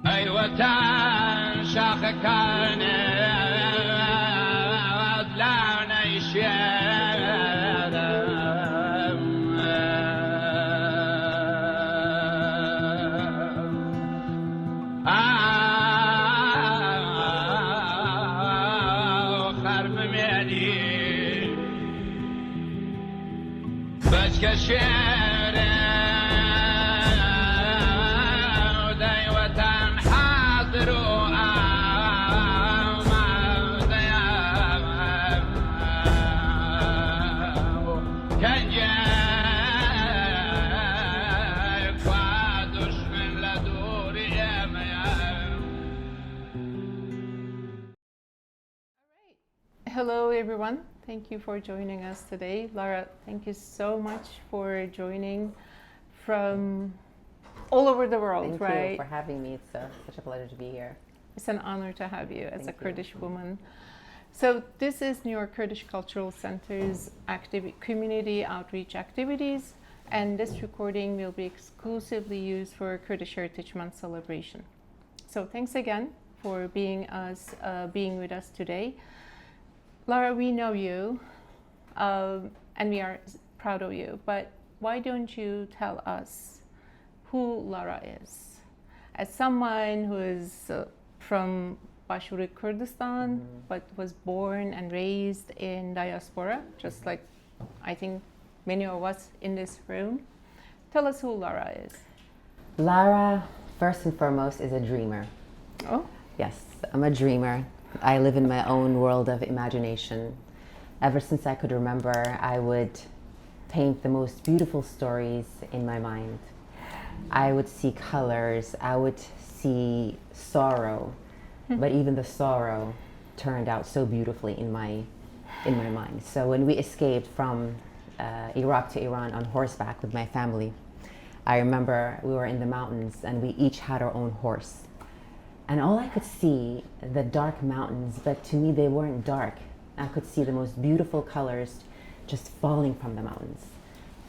وطن شاخ كانت لا نشير خرم ميدي بس كشير Hello everyone, thank you for joining us today. Lara, thank you so much for joining from all over the world, Thank right? you for having me. It's such a pleasure to be here. It's an honor to have you as a Thank you. Kurdish woman. So this is New York Kurdish Cultural Center's community outreach activities, and this recording will be exclusively used for Kurdish Heritage Month celebration. So thanks again for being with us today. Lara, we know you, and we are proud of you, but why don't you tell us who Lara is? As someone who is from Bashuri Kurdistan, but was born and raised in diaspora, just like I think many of us in this room, tell us who Lara is. Lara, first and foremost, is a dreamer. Oh? Yes, I'm a dreamer. I live in my own world of imagination. Ever since I could remember, I would paint the most beautiful stories in my mind. I would see colors, I would see sorrow, but even the sorrow turned out so beautifully in my mind. So when we escaped from Iraq to Iran on horseback with my family, I remember we were in the mountains and we each had our own horse. And all I could see, the dark mountains, but to me they weren't dark. I could see the most beautiful colors just falling from the mountains.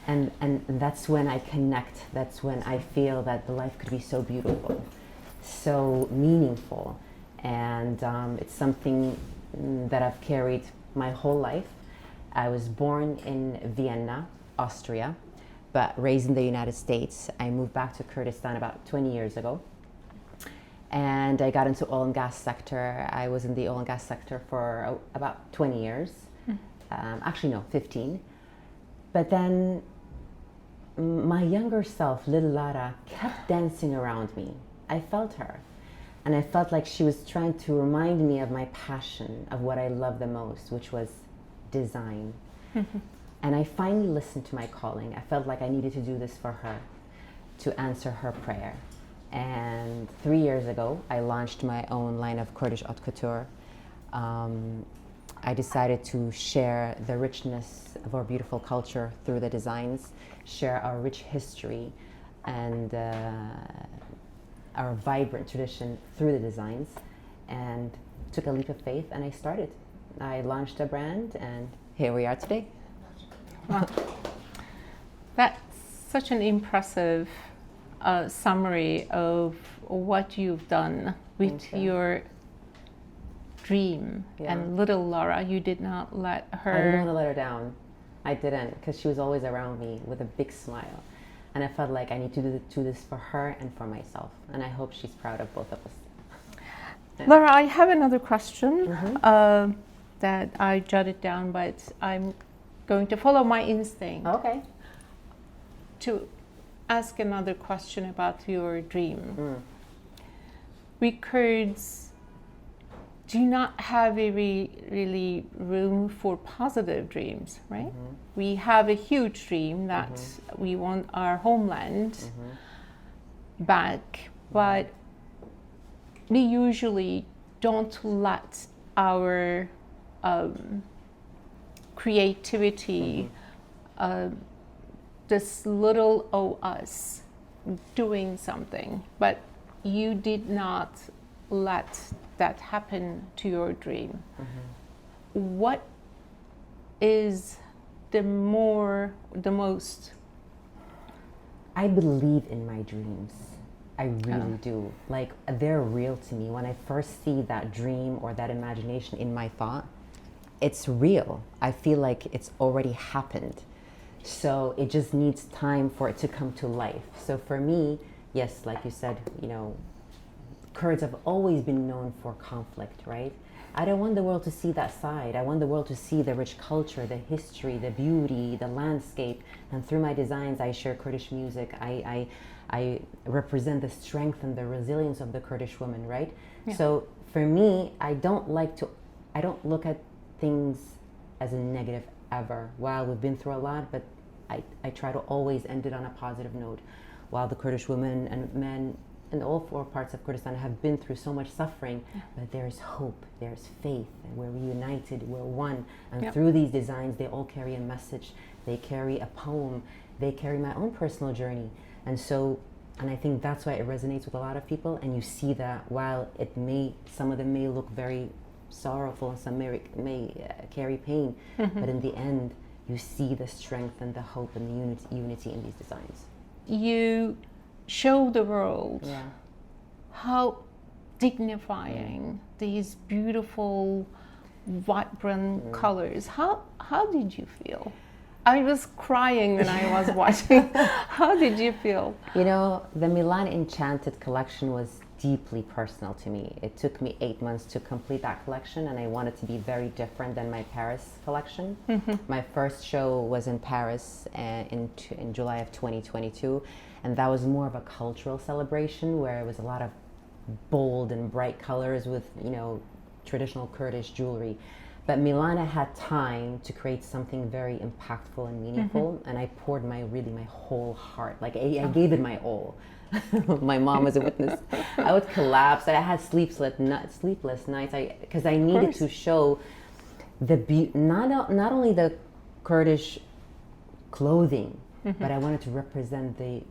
And that's when I connect, that's when I feel that the life could be so beautiful, so meaningful. And it's something that I've carried my whole life. I was born in Vienna, Austria, but raised in the United States. I moved back to Kurdistan about 20 years ago. And I got into oil and gas sector. I was in the oil and gas sector for about 20 years. Actually, no, 15. But then my younger self, little Lara, kept dancing around me. I felt her. And I felt like she was trying to remind me of my passion, of what I love the most, which was design. And I finally listened to my calling. I felt like I needed to do this for her, to answer her prayer. And 3 years ago, I launched my own line of Kurdish Haute Couture. I decided to share the richness of our beautiful culture through the designs, share our rich history and our vibrant tradition through the designs, and took a leap of faith and I started. I launched a brand and here we are today. Wow. That's such an impressive summary of what you've done with your dream. Yeah. And little Lara, you did not let her... I didn't want to let her down. I didn't, because she was always around me with a big smile. And I felt like I need to do this for her and for myself. And I hope she's proud of both of us. Yeah. Lara, I have another question that I jotted down, but I'm going to follow my instinct. Okay. To ask another question about your dream. We Kurds do not have really room for positive dreams, right? We have a huge dream that we want our homeland back, but we usually don't let our creativity, this little o us doing something, but you did not let that happen to your dream. What is the most? I believe in my dreams. I really do. Like, they're real to me. When I first see that dream or that imagination in my thought, it's real. I feel like it's already happened. So it just needs time for it to come to life. So for me, yes, like you said, you know, Kurds have always been known for conflict, right? I don't want the world to see that side. I want the world to see the rich culture, the history, the beauty, the landscape. And through my designs, I share Kurdish music. I represent the strength and the resilience of the Kurdish woman, right? Yeah. So for me, I don't look at things as a negative ever. While we've been through a lot, but I try to always end it on a positive note. While the Kurdish women and men and all four parts of Kurdistan have been through so much suffering, but there's hope, there's faith, and we're united, we're one. And through these designs, they all carry a message, they carry a poem, they carry my own personal journey. And I think that's why it resonates with a lot of people. And you see that while some of them may look very sorrowful and some may carry pain, but in the end, you see the strength and the hope and the unity in these designs. You show the world how dignifying these beautiful, vibrant colors. How did you feel? I was crying when I was watching. How did you feel? You know, the Milan Enchanted collection was deeply personal to me. It took me 8 months to complete that collection, and I wanted to be very different than my Paris collection. My first show was in Paris in July of 2022, and that was more of a cultural celebration where it was a lot of bold and bright colors with, you know, traditional Kurdish jewelry. But Milana had time to create something very impactful and meaningful, and I poured my whole heart. Like I gave it my all. My mom was a witness. I would collapse. I had sleepless nights because I needed to show not only the Kurdish clothing, but I wanted to represent the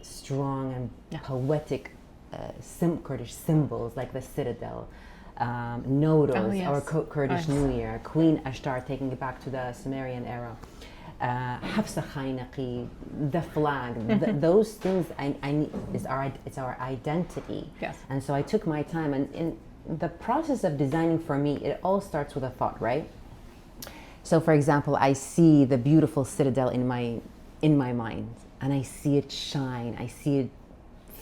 strong and poetic Kurdish symbols like the citadel. Nodos, our Kurdish New Year, Queen Ashtar taking it back to the Sumerian era, Hafsa Khainaqi, the flag, those things it's our identity. Yes. And so I took my time, and in the process of designing for me, it all starts with a thought, right? So for example, I see the beautiful citadel in my mind, and I see it shine, I see it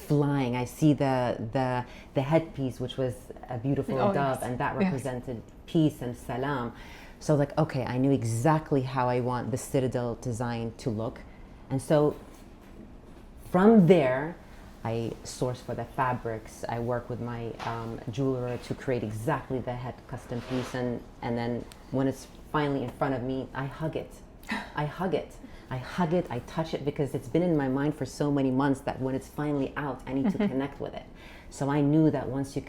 flying. I see the headpiece, which was a beautiful dove, and that represented peace and salam. So like, okay, I knew exactly how I want the citadel design to look. And so from there, I source for the fabrics. I work with my jeweler to create exactly the head custom piece. And then when it's finally in front of me, I hug it. I hug it, I touch it, because it's been in my mind for so many months that when it's finally out, I need to connect with it. So I knew that once you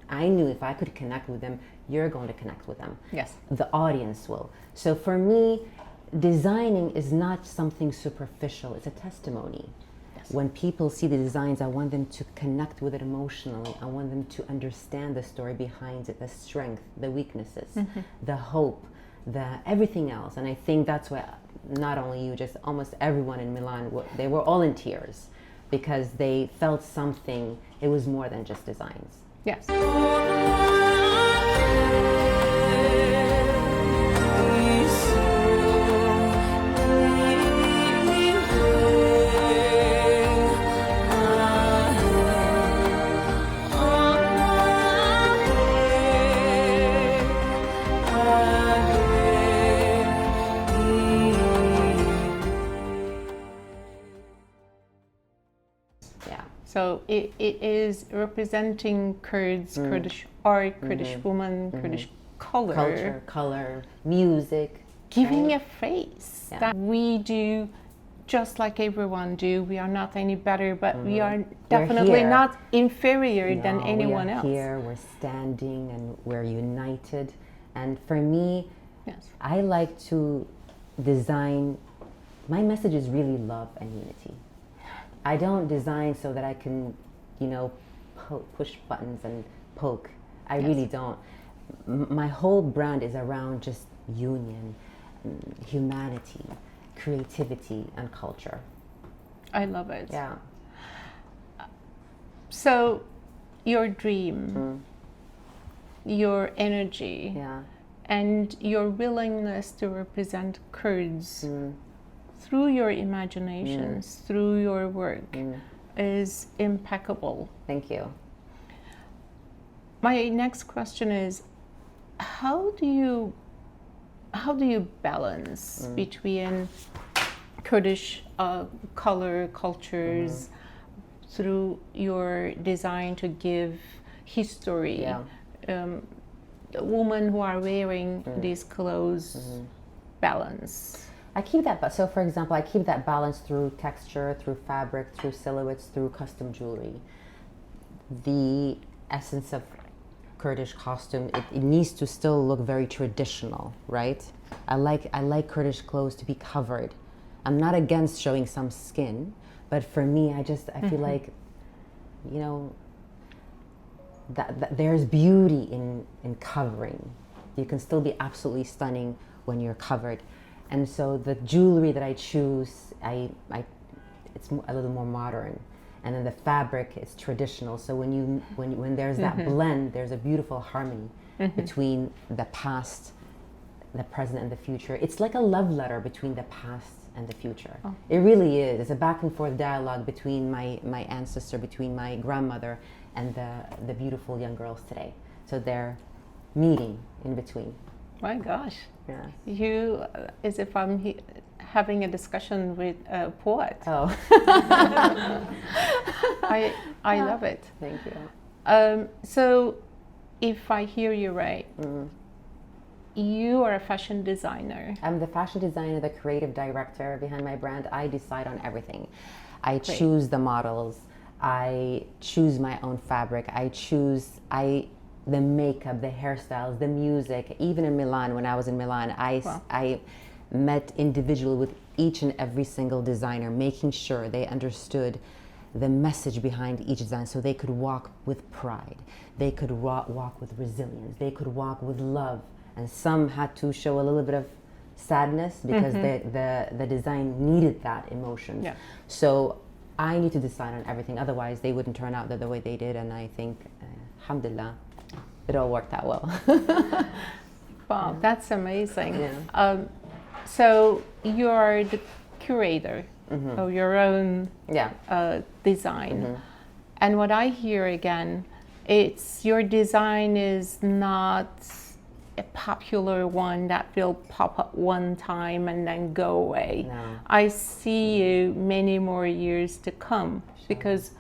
I knew if I could connect with them, you're going to connect with them. Yes. The audience will. So for me, designing is not something superficial, it's a testimony. Yes. When people see the designs, I want them to connect with it emotionally. I want them to understand the story behind it, the strength, the weaknesses, the hope, everything else. And I think that's why not only you, just almost everyone in Milan, they were all in tears because they felt something. It was more than just designs. Yes. So it is representing Kurds, Kurdish art, Kurdish woman, Kurdish Culture, color, music. Giving a face that we do just like everyone do. We are not any better, but we are definitely not inferior than anyone else. Here, we're standing and we're united. And for me, I like to design, my message is really love and unity. I don't design so that I can, push buttons and poke. I really don't. My whole brand is around just union, humanity, creativity, and culture. I love it. Yeah. So, your dream, your energy, Yeah. and your willingness to represent Kurds through your imaginations, through your work, is impeccable. Thank you. My next question is, how do you balance between Kurdish color cultures through your design to give history? Yeah. Women who are wearing these clothes, balance. I keep that, so for example, I keep that balance through texture, through fabric, through silhouettes, through custom jewelry. The essence of Kurdish costume, it needs to still look very traditional, right? I like Kurdish clothes to be covered. I'm not against showing some skin, but for me, I feel like, you know, that there's beauty in covering. You can still be absolutely stunning when you're covered. And so the jewelry that I choose, it's a little more modern, and then the fabric is traditional. So when there's that blend, there's a beautiful harmony between the past, the present, and the future. It's like a love letter between the past and the future. Oh. It really is. It's a back and forth dialogue between my ancestor, between my grandmother, and the beautiful young girls today. So they're meeting in between. My gosh. Yeah. You, as if I'm having a discussion with a poet. Oh. I love it. Thank you. So, if I hear you right, you are a fashion designer. I'm the fashion designer, the creative director behind my brand. I decide on everything. I Great. choose the models. I choose my own fabric. I choose the makeup, the hairstyles, the music. Even in Milan, when I was in Milan, I met individually with each and every single designer, making sure they understood the message behind each design, so they could walk with pride. They could walk with resilience. They could walk with love. And some had to show a little bit of sadness because the design needed that emotion. Yeah. So I need to decide on everything. Otherwise, they wouldn't turn out the way they did. And I think, alhamdulillah, it all worked out well. Wow, that's amazing. Yeah. So you're the curator of your own design. And what I hear again, it's your design is not a popular one that will pop up one time and then go away. No. I see you many more years to come because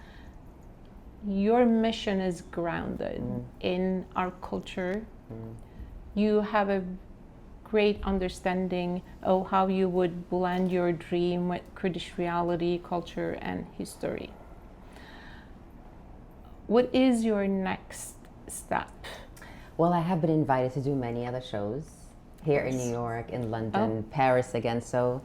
your mission is grounded in our culture. You have a great understanding of how you would blend your dream with Kurdish reality, culture, and history. What is your next step? Well, I have been invited to do many other shows here in New York, in London, Paris again. So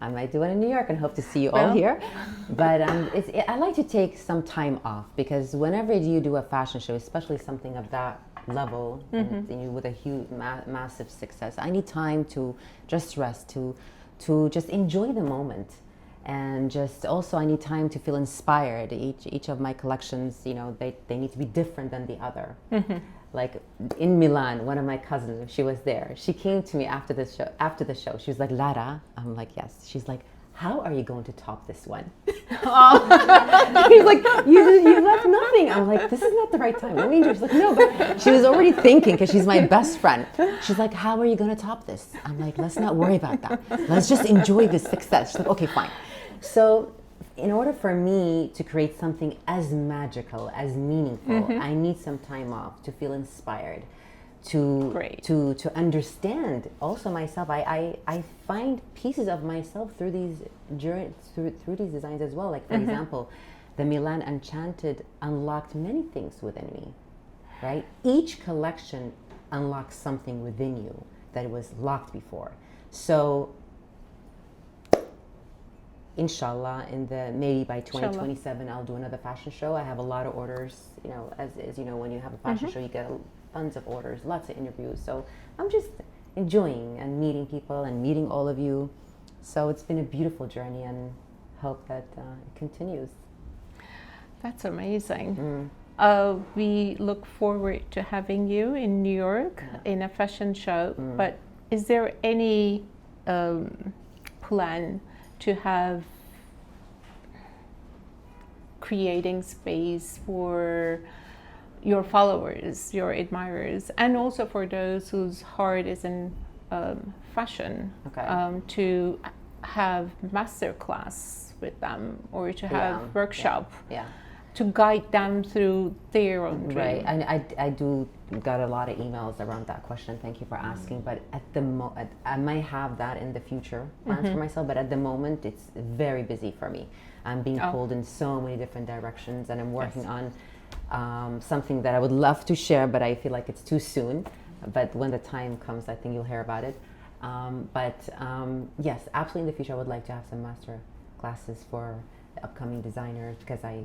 I might do one in New York and hope to see you all here. But I like to take some time off because whenever you do a fashion show, especially something of that level, and with a huge, massive success, I need time to just rest, to just enjoy the moment. And just also I need time to feel inspired. Each of my collections, you know, they need to be different than the other. Like in Milan, one of my cousins, she was there. She came to me after the show. She was like, Lara. I'm like, yes. She's like, how are you going to top this one? He's like, you left nothing. I'm like, this is not the right time. She's like, no, but she was already thinking because she's my best friend. She's like, how are you going to top this? I'm like, let's not worry about that. Let's just enjoy this success. She's like, okay, fine. So in order for me to create something as magical, as meaningful, I need some time off to feel inspired, to understand also myself. I find pieces of myself through these through these designs as well. Like for example, the Milan Enchanted unlocked many things within me, right? Each collection unlocks something within you that was locked before. So inshallah, maybe by 2027, I'll do another fashion show. I have a lot of orders. You know, as you know, when you have a fashion show, you get tons of orders, lots of interviews. So I'm just enjoying and meeting people and meeting all of you. So it's been a beautiful journey, and hope that it continues. That's amazing. Mm. We look forward to having you in New York in a fashion show. But is there any plan to have creating space for your followers, your admirers, and also for those whose heart is in fashion, to have master class with them or to have workshop to guide them through their own dream? Right, and I do got a lot of emails around that question. Thank you for asking. But at the I might have that in the future plans for myself. But at the moment, it's very busy for me. I'm being pulled in so many different directions, and I'm working on something that I would love to share, but I feel like it's too soon. But when the time comes, I think you'll hear about it. Yes, absolutely. In the future, I would like to have some master classes for the upcoming designers, because I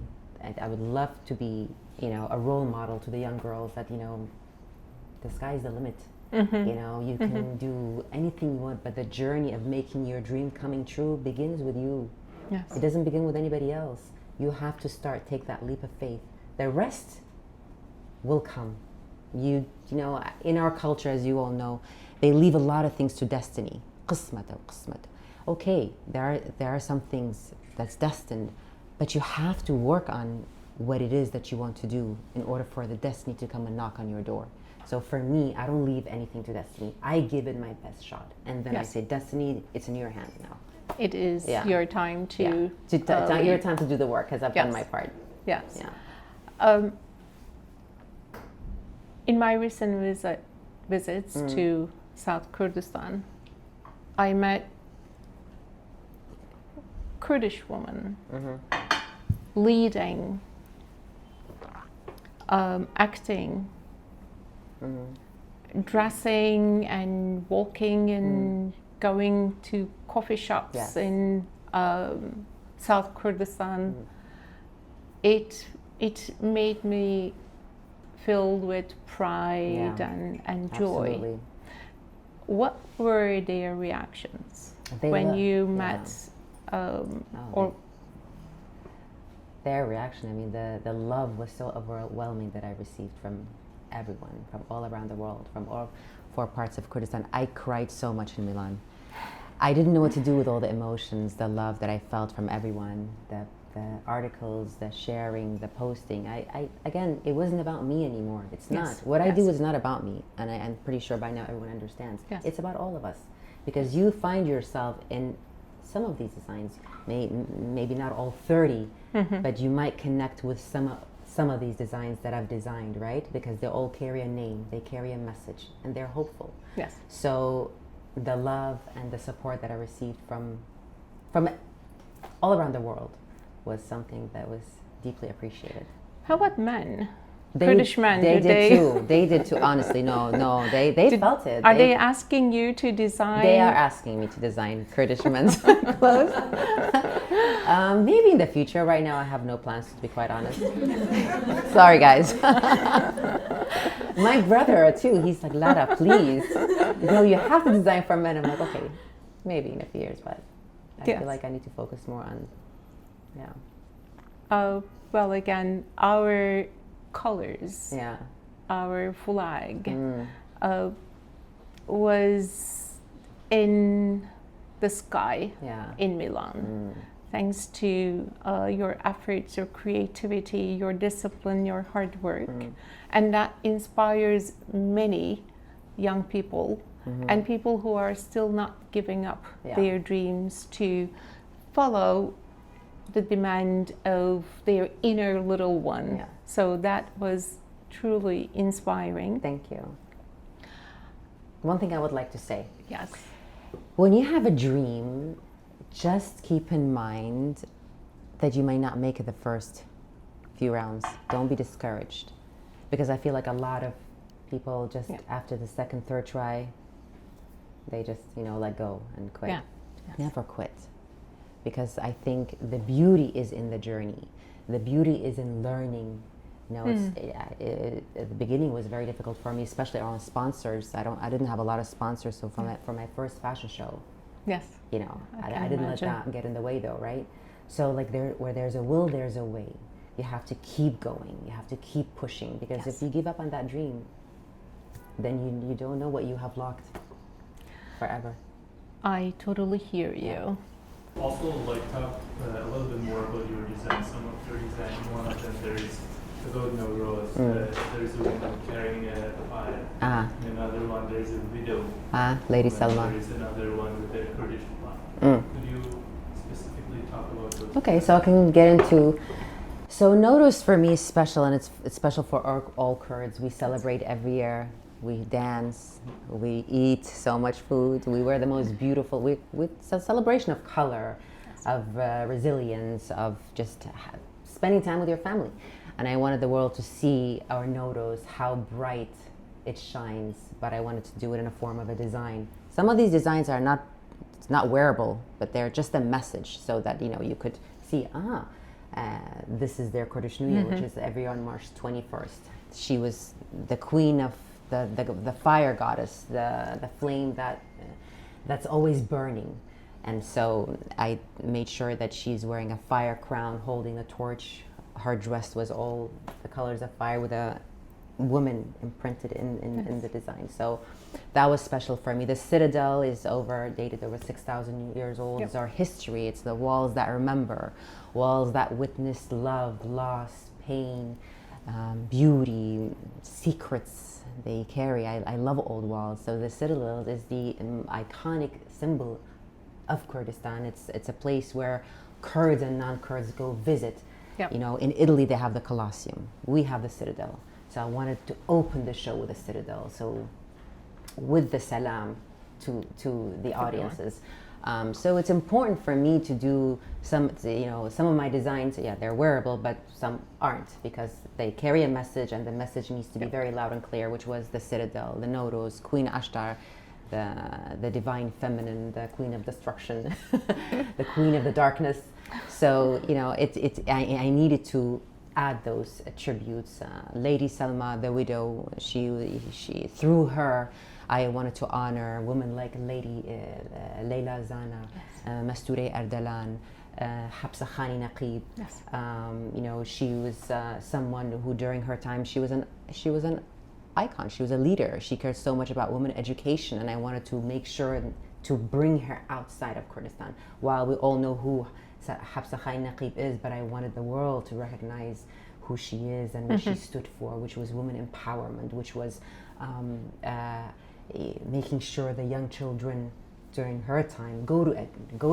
would love to be, a role model to the young girls that, the sky's the limit. You can do anything you want, but the journey of making your dream coming true begins with you. Yes. It doesn't begin with anybody else. You have to take that leap of faith. The rest will come. You know, in our culture, as you all know, they leave a lot of things to destiny. قسمة. Okay, there are some things that's destined, but you have to work on what it is that you want to do in order for the destiny to come and knock on your door. So for me, I don't leave anything to destiny. I give it my best shot, and then I say, destiny, it's in your hands now. It is your time to your time to do the work, because I've done my part. Yes. Yeah. In my recent visits to South Kurdistan, I met Kurdish woman leading, acting, dressing and walking and going to coffee shops in South Kurdistan. It made me filled with pride and joy. Absolutely. What were their reactions when you met? Or their reaction, I mean, the love was so overwhelming that I received from everyone, from all around the world, from all 4 parts of Kurdistan. I cried so much in Milan. I didn't know what to do with all the emotions, the love that I felt from everyone, the articles, the sharing, the posting. Again, it wasn't about me anymore. It's not. What I do is not about me, and I'm pretty sure by now everyone understands. It's about all of us, because you find yourself in some of these designs, maybe not all 30, but you might connect with some of these designs that I've designed, right? Because they all carry a name, they carry a message, and they're hopeful. Yes. So the love and the support that I received from all around the world was something that was deeply appreciated. How about men? Kurdish men? They did too. They did too. Honestly, no. They felt it. Are they asking you to design? They are asking me to design Kurdish men's clothes. Maybe in the future. Right now, I have no plans, to be quite honest. Sorry, guys. My brother too. He's like, Lara, please. You have to design for men. I'm like, okay, maybe in a few years, but I feel like I need to focus more on. Well, again, our colors, our flag was in the sky in Milan, thanks to your efforts, your creativity, your discipline, your hard work, and that inspires many young people and people who are still not giving up their dreams to follow the demand of their inner little one. So that was truly inspiring. Thank you. One thing I would like to say. Yes. When you have a dream, just keep in mind that you might not make it the first few rounds. Don't be discouraged. Because I feel like a lot of people just after the second, third try, they just, let go and quit. Never quit. Because I think the beauty is in the journey. The beauty is in learning. At the beginning was very difficult for me, especially around sponsors. I didn't have a lot of sponsors. So for my first fashion show, I didn't let that get in the way, though, right? So where there's a will, there's a way. you have to keep going. You have to keep pushing, because Yes. if you give up on that dream, then you don't know what you have locked forever. I totally hear you. Also, like, talk a little bit more about your design. Some of your design, one of them, there is the golden rose, there's a woman carrying a pie, and another one, there's a widow. Lady and Salma. there is another one with a Kurdish flag. Could you specifically talk about those? Okay, so I can get into. So Nowruz for me is special, and it's special for all Kurds. We celebrate every year. We dance. We eat so much food. We wear the most beautiful. It's a celebration of color, of resilience, of just spending time with your family. And I wanted the world to see our Nowruz, how bright it shines. But I wanted to do it in a form of a design. Some of these designs are not wearable, but they're just a message, so that you could see. This is their Kurdish New Year, which is every year on March 21st. She was the queen of the fire goddess, the flame that's always burning. And so I made sure that she's wearing a fire crown, holding a torch. Her dress was all the colors of fire, with a woman imprinted in the design. So that was special for me. The citadel is dated over 6,000 years old. It's our history. It's the walls that remember, walls that witness love, loss, pain, beauty, secrets they carry. I love old walls. So the citadel is the iconic symbol of Kurdistan. It's a place where Kurds and non-Kurds go visit. Yep. In Italy they have the Colosseum. We have the citadel. So I wanted to open the show with the citadel. So with the salam to the audiences. So it's important for me to do some of my designs. They're wearable, but some aren't, because they carry a message, and the message needs to be very loud and clear, which was the citadel, the Nowruz, Queen Ashtar, the divine feminine, the queen of destruction, the queen of the darkness. So I needed to add those attributes. Lady Salma, the widow, she through her, I wanted to honor women like Lady Leila Zana, Masture Ardalan, Habsa Khani Naqib. Yes. She was someone who, during her time, she was an icon. She was a leader. She cared so much about women education, and I wanted to make sure to bring her outside of Kurdistan. While we all know who Habsa Khani Naqib is, but I wanted the world to recognize who she is and what she stood for, which was women empowerment, which was making sure the young children during her time go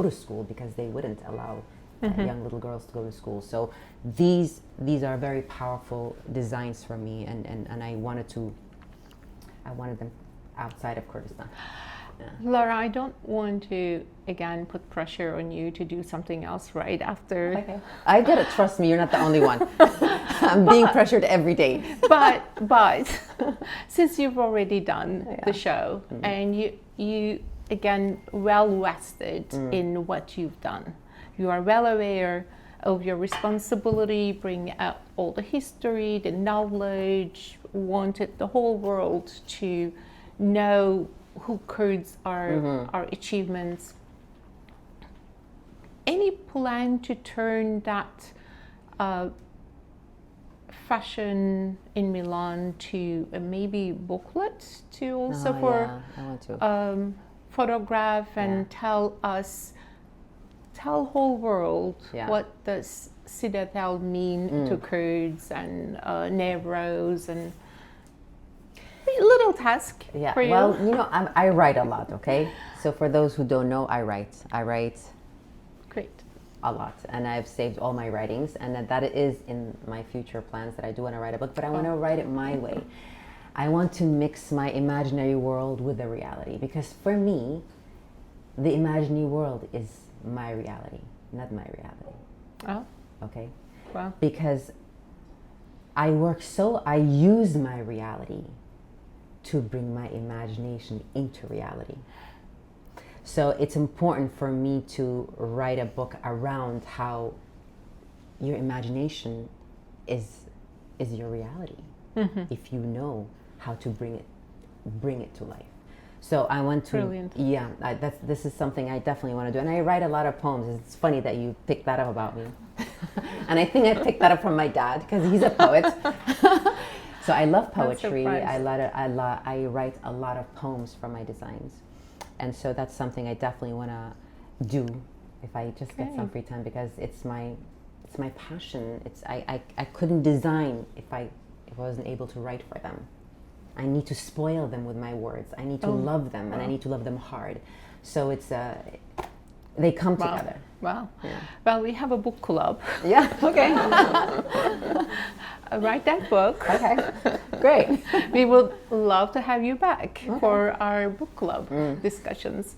to school, because they wouldn't allow young little girls to go to school. So these are very powerful designs for me, and I wanted them outside of Kurdistan. Lara, I don't want to again put pressure on you to do something else right after. Okay. I get it. Trust me, you're not the only one. I'm being pressured every day. But since you've already done the show, and you again well vested in what you've done, you are well aware of your responsibility, bring out all the history, the knowledge, wanted the whole world to know who Kurds are, our achievements. Any plan to turn that fashion in Milan to maybe booklet to also I want to. Photograph and tell whole world what does citadel mean to Kurds, and Nowruz, and a little task for you. Well, I write a lot, okay? So for those who don't know, I write Great. a lot, and I've saved all my writings, and that is in my future plans, that I do want to write a book, but I want to write it my way. I want to mix my imaginary world with the reality, because for me, the imaginary world is my reality, not my reality. Oh, Okay? well. Because I use my reality to bring my imagination into reality. So it's important for me to write a book around how your imagination is your reality, if you know how to bring it to life. So I want to, Brilliant. this is something I definitely want to do. And I write a lot of poems. It's funny that you picked that up about me. And I think I picked that up from my dad because he's a poet. So I love poetry. I write a lot of poems from my designs. And so that's something I definitely want to do if I just get some free time, because it's my passion. I couldn't design if I wasn't able to write for them. I need to spoil them with my words. I need to love them, and I need to love them hard. So it's they come together. Wow. Yeah. Well, we have a book club. Yeah. Okay. Write that book. Okay. Great. We would love to have you back for our book club discussions.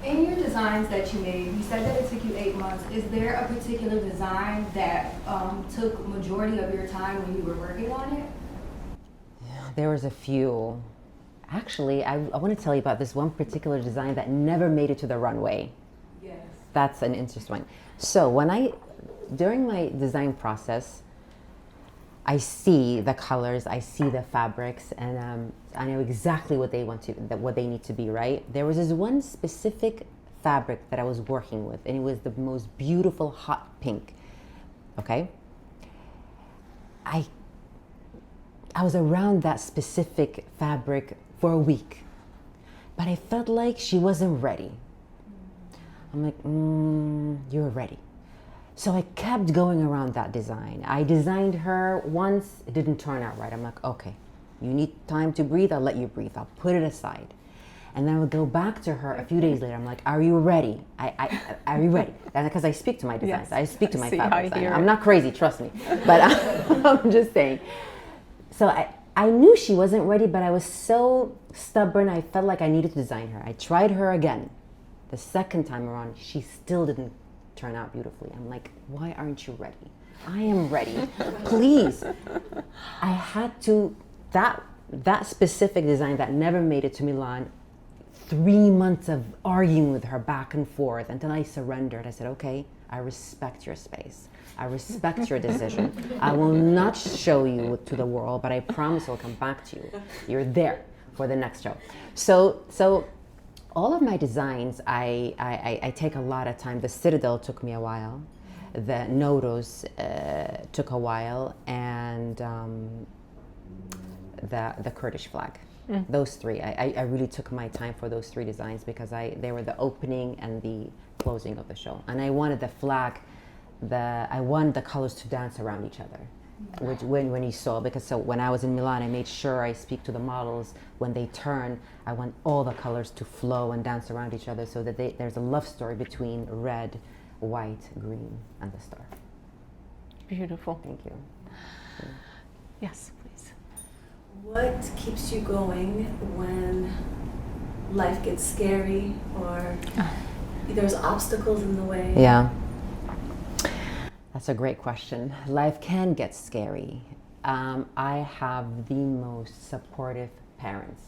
In your designs that you made, you said that it took you 8 months. Is there a particular design that took majority of your time when you were working on it? There was a few. Actually, I want to tell you about this one particular design that never made it to the runway. Yes. That's an interesting one. So during my design process, I see the colors, I see the fabrics, and I know exactly what they need to be, right? There was this one specific fabric that I was working with, and it was the most beautiful hot pink. Okay? I was around that specific fabric for a week, but I felt like she wasn't ready. I'm like, you're ready. So I kept going around that design. I designed her once, it didn't turn out right. I'm like, okay, you need time to breathe, I'll let you breathe. I'll put it aside. And then I would go back to her a few days later. I'm like, are you ready? Are you ready? And because I speak to my designs, I speak to my fabric designer. I'm not crazy, trust me. But I'm just saying. So I knew she wasn't ready, but I was so stubborn. I felt like I needed to design her. I tried her again. The second time around, she still didn't turn out beautifully. I'm like, why aren't you ready? I am ready. Please. I had to, that specific design that never made it to Milan, 3 months of arguing with her back and forth until I surrendered. I said, okay, I respect your space. I respect your decision. I will not show you to the world, but I promise I'll come back to you. You're there for the next show. So all of my designs, I take a lot of time. The Citadel took me a while. The Nodos took a while, and the Kurdish flag. Those three, I really took my time for those 3 designs because they were the opening and the closing of the show. And I wanted the flag, I wanted the colors to dance around each other, which when you saw, because so when I was in Milan, I made sure I speak to the models. When they turn, I want all the colors to flow and dance around each other so that there's a love story between red, white, green, and the star. Beautiful. Thank you. Yes, please. What keeps you going when life gets scary or there's obstacles in the way? Yeah. That's a great question. Life can get scary. I have the most supportive parents.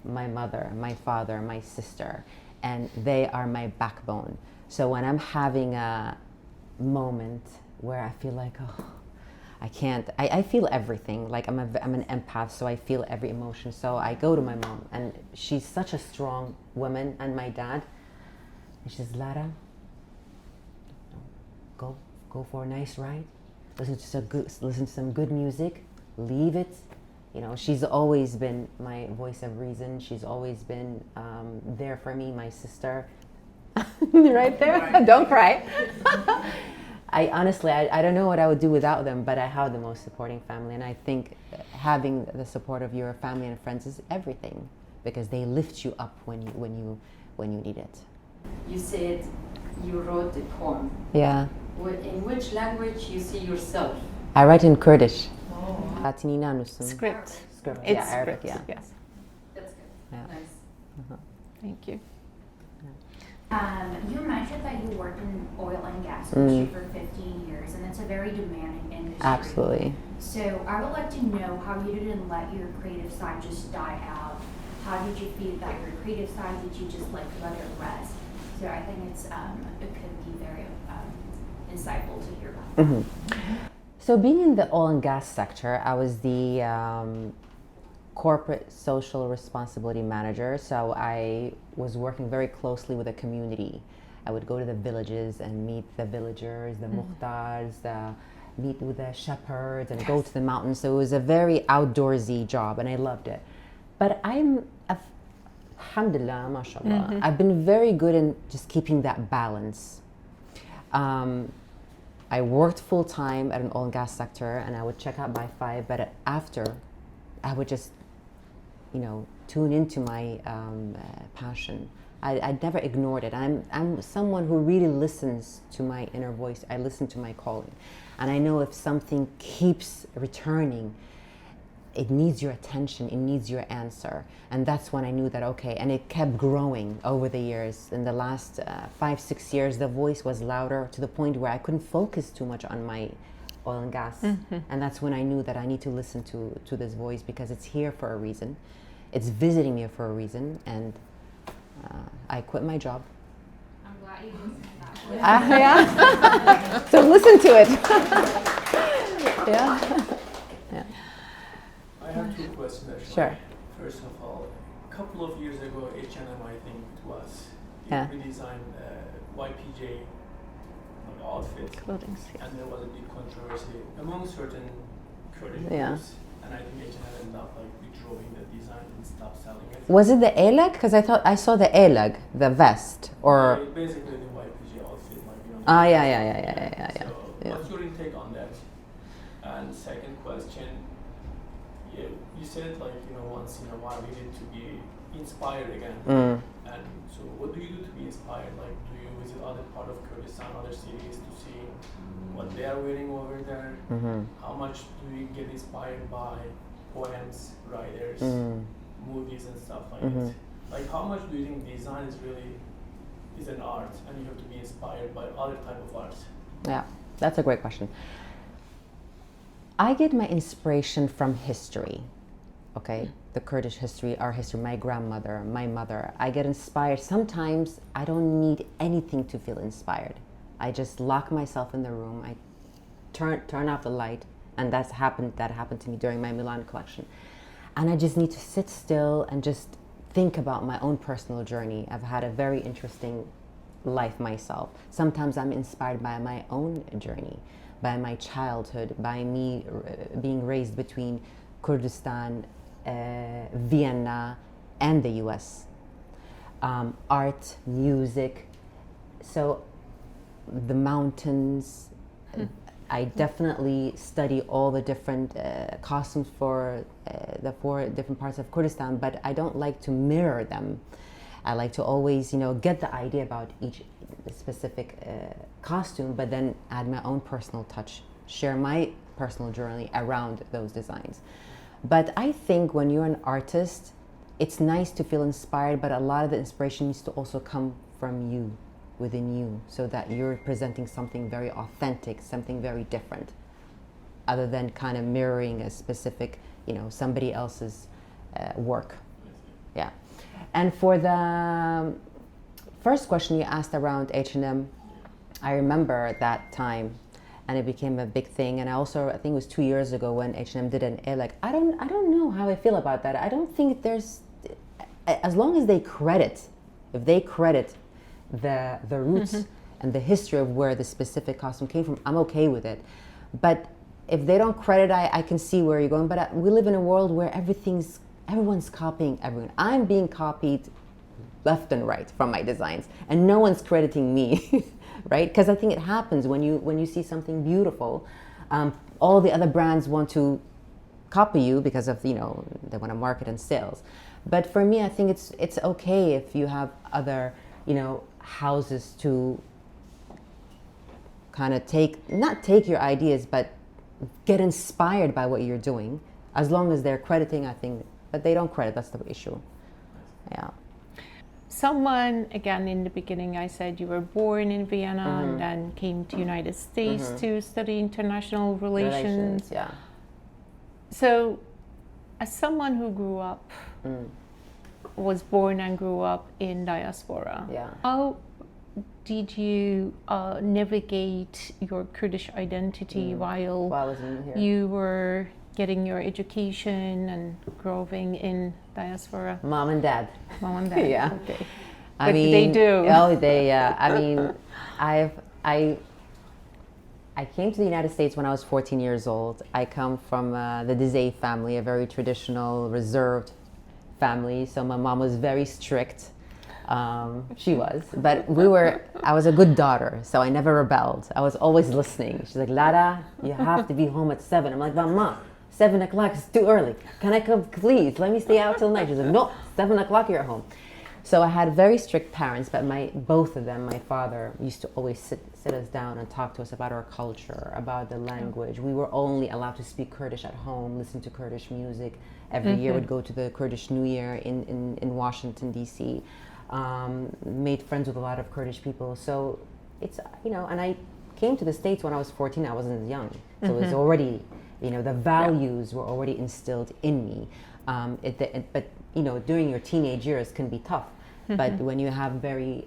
My mother, my father, my sister, and they are my backbone. So when I'm having a moment where I feel like, oh, I can't, I feel everything. Like I'm an empath, so I feel every emotion. So I go to my mom, and she's such a strong woman, and my dad. And she says, Lara, go for a nice ride. Listen to some good music. Leave it. You know, she's always been my voice of reason. She's always been there for me. My sister, right there. Don't cry. I honestly, I don't know what I would do without them, but I have the most supporting family, and I think having the support of your family and friends is everything, because they lift you up when you need it. You said you wrote a poem. Yeah. In which language you see yourself? I write in Kurdish. Script. Script. It's Yeah, Arabic. script. Yeah. Yes. That's good. Yeah. Nice. Thank you. You mentioned that you worked in oil and gas industry for 15 years, and it's a very demanding industry. Absolutely. So I would like to know how you didn't let your creative side just die out. How did you feel that your creative side, did you just like let it rest? So I think it could be very insightful to hear about. Mm-hmm. So being in the oil and gas sector, I was the corporate social responsibility manager. So I was working very closely with the community. I would go to the villages and meet the villagers, the muhtars, meet with the shepherds, and go to the mountains. So it was a very outdoorsy job, and I loved it. But alhamdulillah, mashallah, I've been very good in just keeping that balance. I worked full time at an oil and gas sector, and I would check out by 5, but after, I would just, tune into my passion. I'd never ignored it. I'm someone who really listens to my inner voice. I listen to my calling. And I know if something keeps returning, it needs your attention, it needs your answer. And that's when I knew that, okay, and it kept growing over the years. In the last 5-6 years, the voice was louder to the point where I couldn't focus too much on my oil and gas. And that's when I knew that I need to listen to this voice, because it's here for a reason. It's visiting me for a reason, and I quit my job. I'm glad you listened to that. Yeah. So listen to it. Yeah. I have 2 questions actually. Sure. First of all, a couple of years ago, H&M, I think it was, Yeah. redesigned YPJ outfit, Clothing. and there was a big controversy among certain Kurdish Yeah. groups, and I think H&M ended up withdrawing the design and stopped selling it. Was it the elag? Because I thought I saw the elag, the vest, or Basically the YPJ outfit might be on. yeah. So, Yeah. what's your intake on that? And second question, you said once in a while you need to be inspired again. And so what do you do to be inspired? Do you visit other part of Kurdistan, other cities to see what they are wearing over there? How much do you get inspired by poems, writers, movies and stuff like that? How much do you think design is an art, and you have to be inspired by other type of art? Yeah, that's a great question. I get my inspiration from history, okay? The Kurdish history, our history, my grandmother, my mother. I get inspired. Sometimes I don't need anything to feel inspired. I just lock myself in the room. I turn off the light, and that happened to me during my Milan collection. And I just need to sit still and just think about my own personal journey. I've had a very interesting life myself. Sometimes I'm inspired by my own journey, by my childhood, by me being raised between Kurdistan, Vienna, and the US. Art, music, so the mountains. I definitely study all the different costumes for the 4 different parts of Kurdistan, but I don't like to mirror them. I like to always, get the idea about each specific costume, but then add my own personal touch, share my personal journey around those designs. But I think when you're an artist, it's nice to feel inspired, but a lot of the inspiration needs to also come from you, within you, so that you're presenting something very authentic, something very different, other than kind of mirroring a specific, somebody else's work. Yeah. And for the first question you asked around H&M, I remember that time, and it became a big thing. And I think it was 2 years ago when H&M did an elag. I don't know how I feel about that. I don't think there's, as long as if they credit the roots and the history of where the specific costume came from, I'm okay with it. But if they don't credit, I can see where you're going. But we live in a world where everyone's copying everyone. I'm being copied left and right from my designs, and no one's crediting me, right? Because I think it happens when you see something beautiful. All the other brands want to copy you because of they want to market and sales. But for me, I think it's okay if you have other houses to kind of not take your ideas, but get inspired by what you're doing, as long as they're crediting, I think. But they don't credit, that's the issue. Yeah. Someone, again, in the beginning, I said you were born in Vienna and then came to United States to study international relations. Yeah. So, as someone who was born and grew up in diaspora, how did you navigate your Kurdish identity while I was in here? you were getting your education and growing in diaspora? Mom and dad. Mom and dad. Yeah. Okay. What do they do? Oh, they. I mean, I came to the United States when I was 14 years old. I come from the Dizeyee family, a very traditional, reserved family. So my mom was very strict. She was, but I was a good daughter, so I never rebelled. I was always listening. She's like, Lara, you have to be home at 7. I'm like, Mama, 7 o'clock is too early. Can I come, please? Let me stay out till night. She's like, no, 7 o'clock you're at home. So I had very strict parents, but both of them, my father used to always sit us down and talk to us about our culture, about the language. We were only allowed to speak Kurdish at home, listen to Kurdish music. Every year we'd go to the Kurdish New Year in Washington, D.C. Made friends with a lot of Kurdish people. So it's, and I came to the States when I was 14. I wasn't young. So it was already, the values were already instilled in me. But during your teenage years can be tough. But when you have very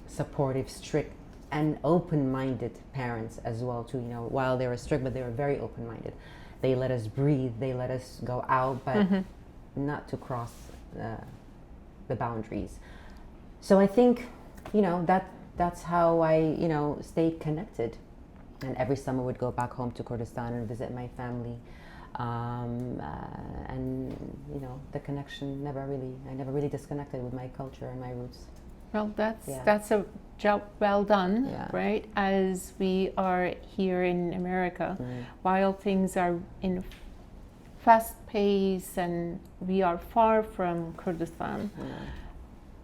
supportive, strict, and open-minded parents as well too, while they were strict, but they were very open-minded. They let us breathe, they let us go out, but not to cross the boundaries. So I think, that's how I, stayed connected. And every summer would go back home to Kurdistan and visit my family. And the connection I never really disconnected with my culture and my roots. Well, that's a job well done, right? As we are here in America, while things are in fast pace and we are far from Kurdistan,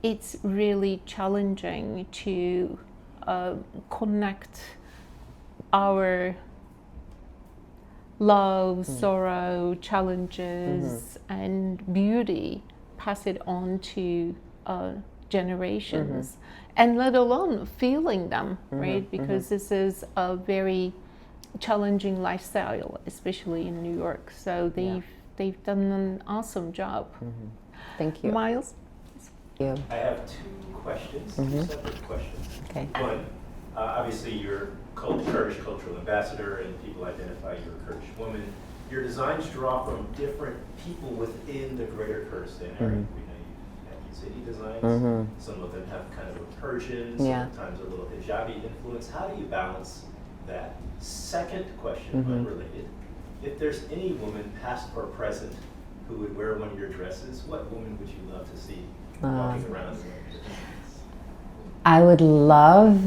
it's really challenging to connect our love, sorrow, challenges, and beauty, pass it on to generations, and let alone feeling them, right? Because this is a very challenging lifestyle, especially in New York. So they've done an awesome job. Thank you. Miles? I have 2 questions, 2 separate questions. Okay. One, obviously you're Kurdish cultural ambassador and people identify you're a Kurdish woman. Your designs draw from different people within the greater Kurdistan area. You have Yazidi designs, some of them have kind of a Persian, sometimes a little hijabi influence. How do you balance that? Second question, unrelated. If there's any woman, past or present, who would wear one of your dresses, what woman would you love to see walking around? I would love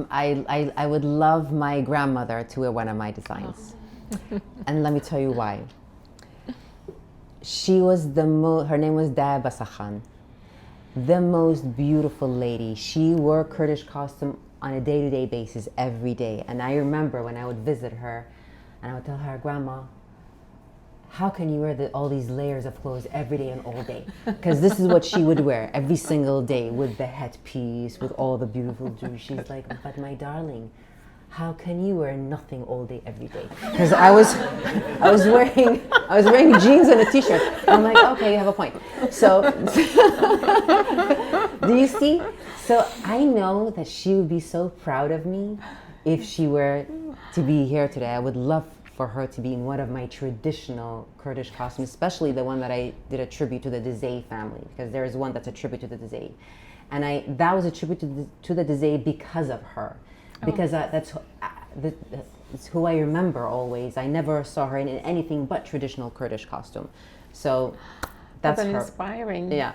I would love my grandmother to wear one of my designs. And let me tell you why. She was her name was Daya Basakhan, the most beautiful lady. She wore Kurdish costume on a day-to-day basis every day. And I remember when I would visit her and I would tell her, Grandma, how can you wear all these layers of clothes every day and all day? Because this is what she would wear every single day with the headpiece, with all the beautiful jewelry. She's like, but my darling, how can you wear nothing all day every day? Because I was wearing jeans and a t-shirt. I'm like, okay, you have a point. So, do you see? So I know that she would be so proud of me if she were to be here today. I would love for her to be in one of my traditional Kurdish costumes, especially the one that I did a tribute to the Dizeyee family, because there is one that's a tribute to the Dizeyee. And that was a tribute to the Dizeyee because of her. Because that's who I remember always. I never saw her in anything but traditional Kurdish costume. So that's her. Inspiring. Yeah.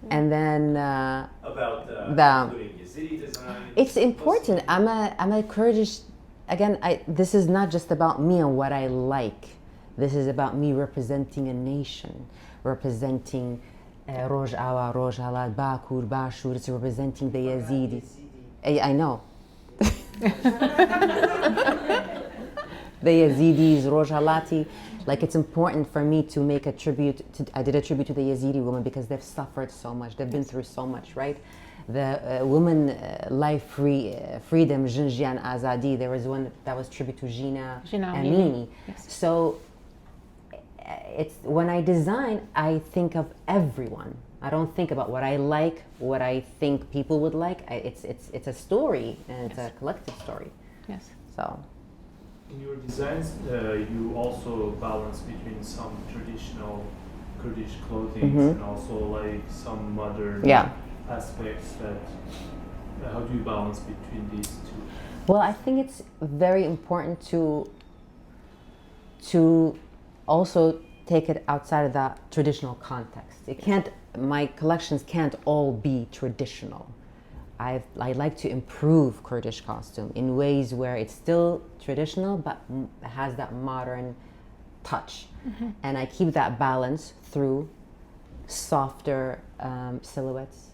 And then about including Yazidi design. It's important. I'm a Kurdish. Again, this is not just about me and what I like. This is about me representing a nation, representing Roj Awa, Roj Halad, Bakur, Bashur. It's representing the Yazidi. I know. The Yazidis, Roj Halati. Like, it's important for me to make a tribute. I did a tribute to the Yazidi women because they've suffered so much. They've been through so much, right? The women life freedom, Jinjian Azadi. There was one that was tribute to Gina Amini. Yes. So it's when I design, I think of everyone. I don't think about what I like, what I think people would like. It's a story, and it's a collective story. Yes. So. In your designs, you also balance between some traditional Kurdish clothing and also like some modern Yeah. aspects that how do you balance between these two? Well, I think it's very important to also take it outside of that traditional context. It can't. My collections can't all be traditional. I like to improve Kurdish costume in ways where it's still traditional but has that modern touch, and I keep that balance through softer silhouettes,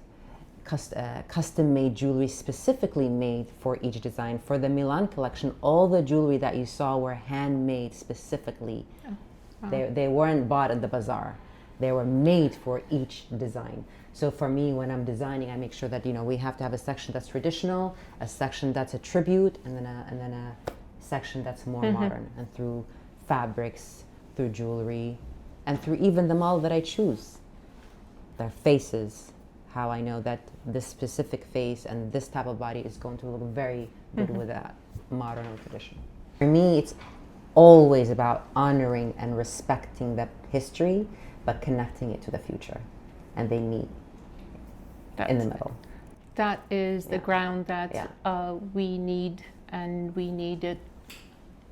custom-made jewelry specifically made for each design. For the Milan collection, all the jewelry that you saw were handmade specifically. They weren't bought at the bazaar. They were made for each design. So for me, when I'm designing, I make sure that we have to have a section that's traditional, a section that's a tribute, and then a section that's more modern. And through fabrics, through jewelry, and through even the model that I choose, their faces, how I know that this specific face and this type of body is going to look very good with that modern or traditional. For me, it's always about honoring and respecting the history, but connecting it to the future, and they meet in the middle. That is the ground that we need, and we need it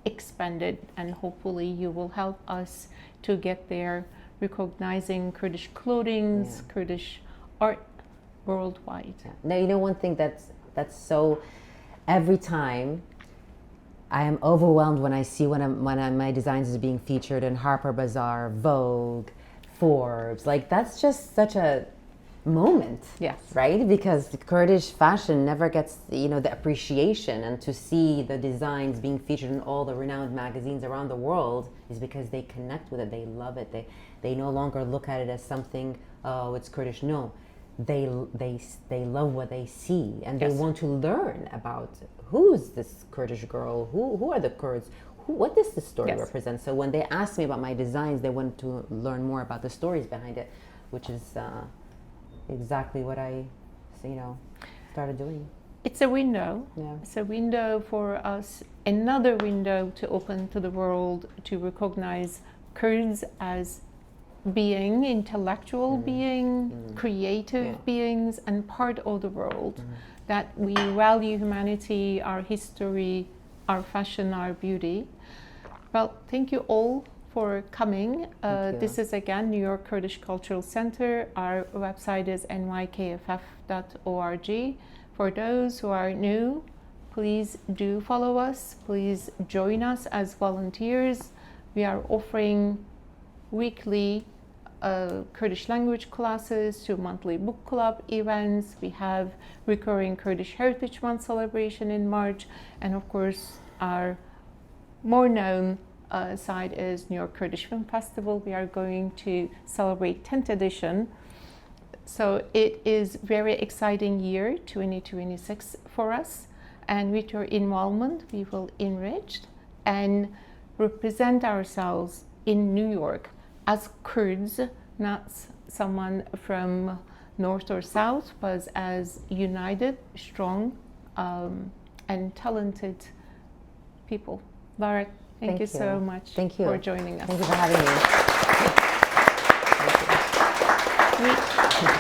expanded, and hopefully you will help us to get there, recognizing Kurdish clothing, Kurdish art worldwide. Now, one thing that's so, every time I am overwhelmed when I see when my designs is being featured in Harper Bazaar, Vogue, Forbes. Like, that's just such a moment, right? Because the Kurdish fashion never gets the appreciation, and to see the designs being featured in all the renowned magazines around the world is because they connect with it, they love it, they no longer look at it as something, oh, it's Kurdish. No, they love what they see, and they want to learn about who's this Kurdish girl, who are the Kurds, what does this story represent. So when they ask me about my designs, they want to learn more about the stories behind it, which is exactly what I started doing. It's a window. It's a window for us, another window to open to the world, to recognize Kurds as being intellectual being, creative beings, and part of the world, that we value humanity, our history, our fashion, our beauty. Well, thank you all for coming. This is again New York Kurdish Cultural Center. Our website is nykff.org. For those who are new, please do follow us. Please join us as volunteers. We are offering weekly Kurdish language classes to monthly book club events. We have recurring Kurdish Heritage Month celebration in March, and of course our more known side is New York Kurdish Film Festival. We are going to celebrate 10th edition, so it is very exciting year 2026 for us, and with your involvement we will enrich and represent ourselves in New York as Kurds, not someone from north or south, but as united, strong, and talented people. Lara, thank you so much for joining us. Thank you for having me.